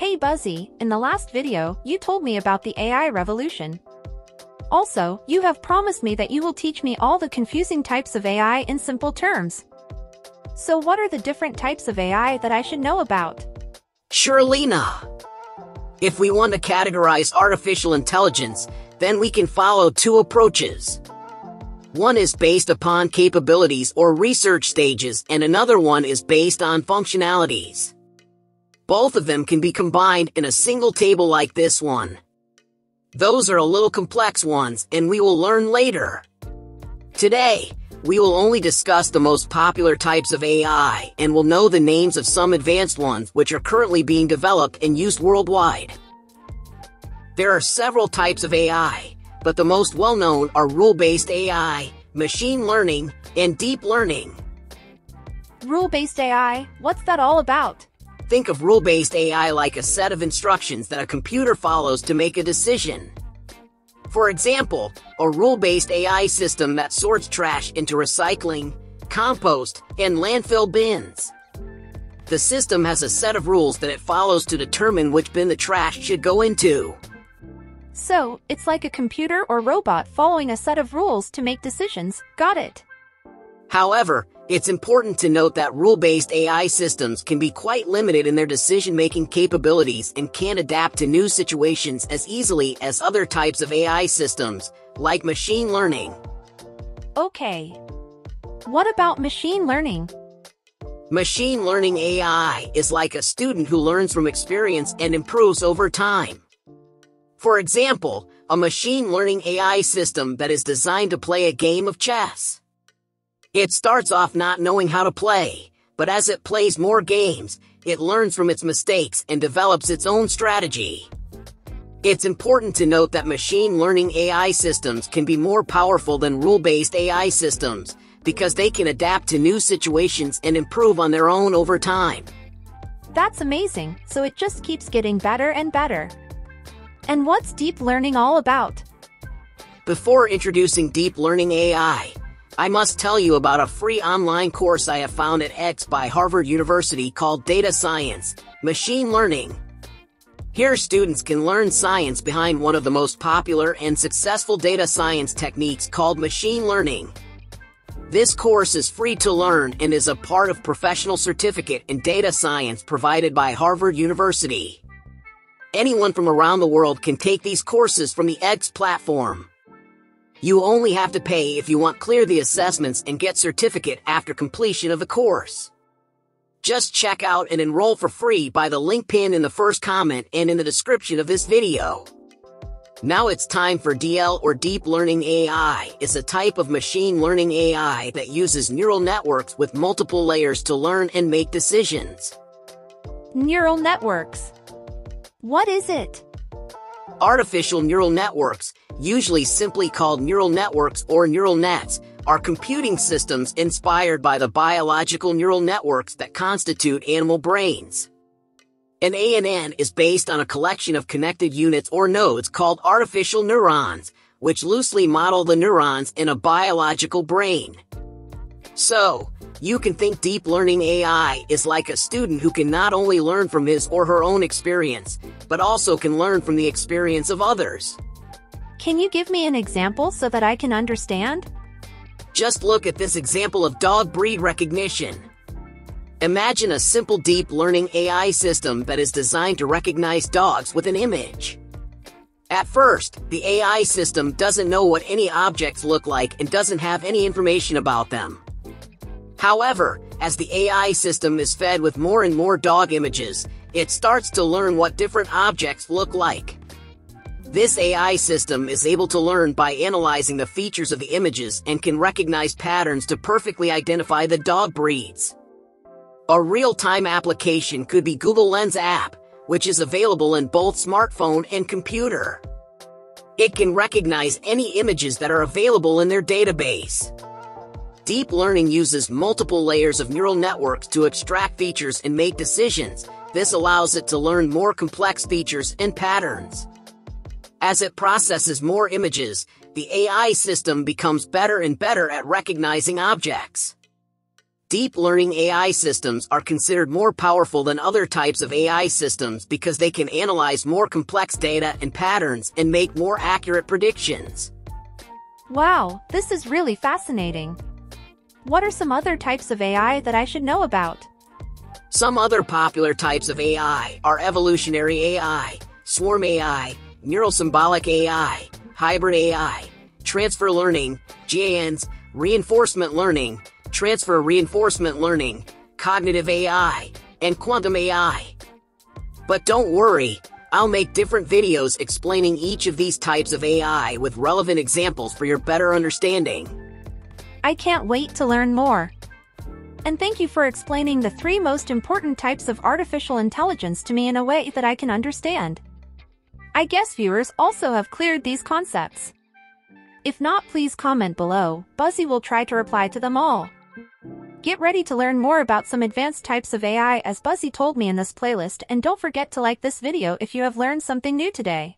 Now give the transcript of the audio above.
Hey Buzzy, in the last video, you told me about the AI revolution. Also, you have promised me that you will teach me all the confusing types of AI in simple terms. So what are the different types of AI that I should know about? Sure, Leena. If we want to categorize artificial intelligence, then we can follow two approaches. One is based upon capabilities or research stages, and another one is based on functionalities. Both of them can be combined in a single table like this one. Those are a little complex ones, and we will learn later. Today, we will only discuss the most popular types of AI, and will know the names of some advanced ones which are currently being developed and used worldwide. There are several types of AI, but the most well-known are rule-based AI, machine learning, and deep learning. Rule-based AI, what's that all about? Think of rule-based AI like a set of instructions that a computer follows to make a decision. For example, a rule-based AI system that sorts trash into recycling, compost, and landfill bins. The system has a set of rules that it follows to determine which bin the trash should go into. So, it's like a computer or robot following a set of rules to make decisions, got it? However, it's important to note that rule-based AI systems can be quite limited in their decision-making capabilities and can't adapt to new situations as easily as other types of AI systems, like machine learning. Okay. What about machine learning? Machine learning AI is like a student who learns from experience and improves over time. For example, a machine learning AI system that is designed to play a game of chess. It starts off not knowing how to play, but as it plays more games, it learns from its mistakes and develops its own strategy. It's important to note that machine learning AI systems can be more powerful than rule-based AI systems, because they can adapt to new situations and improve on their own over time. That's amazing, so it just keeps getting better and better. And what's deep learning all about? Before introducing deep learning AI, I must tell you about a free online course I have found at X by Harvard University called Data Science, Machine Learning. Here students can learn science behind one of the most popular and successful data science techniques called machine learning. This course is free to learn and is a part of professional certificate in data science provided by Harvard University. Anyone from around the world can take these courses from the X platform. You only have to pay if you want to clear the assessments and get certificate after completion of the course. Just check out and enroll for free by the link pinned in the first comment and in the description of this video. Now it's time for DL or Deep Learning AI. It's a type of machine learning AI that uses neural networks with multiple layers to learn and make decisions. Neural networks. What is it? Artificial neural networks, usually simply called neural networks or neural nets, are computing systems inspired by the biological neural networks that constitute animal brains. An ANN is based on a collection of connected units or nodes called artificial neurons, which loosely model the neurons in a biological brain. So, you can think deep learning AI is like a student who can not only learn from his or her own experience, but also can learn from the experience of others. Can you give me an example so that I can understand? Just look at this example of dog breed recognition. Imagine a simple deep learning AI system that is designed to recognize dogs with an image. At first, the AI system doesn't know what any objects look like and doesn't have any information about them. However, as the AI system is fed with more and more dog images, it starts to learn what different objects look like. This AI system is able to learn by analyzing the features of the images and can recognize patterns to perfectly identify the dog breeds. A real-time application could be Google Lens app, which is available in both smartphone and computer. It can recognize any images that are available in their database. Deep learning uses multiple layers of neural networks to extract features and make decisions. This allows it to learn more complex features and patterns. As it processes more images, the AI system becomes better and better at recognizing objects. Deep learning AI systems are considered more powerful than other types of AI systems because they can analyze more complex data and patterns and make more accurate predictions. Wow, this is really fascinating. What are some other types of AI that I should know about? Some other popular types of AI are evolutionary AI, swarm AI, neural symbolic AI, hybrid AI, transfer learning, GANs, reinforcement learning, transfer reinforcement learning, cognitive AI, and quantum AI. But don't worry, I'll make different videos explaining each of these types of AI with relevant examples for your better understanding. I can't wait to learn more. And thank you for explaining the 3 most important types of artificial intelligence to me in a way that I can understand. I guess viewers also have cleared these concepts. If not, please comment below. Buzzy will try to reply to them all. Get ready to learn more about some advanced types of AI as Buzzy told me in this playlist, and don't forget to like this video if you have learned something new today.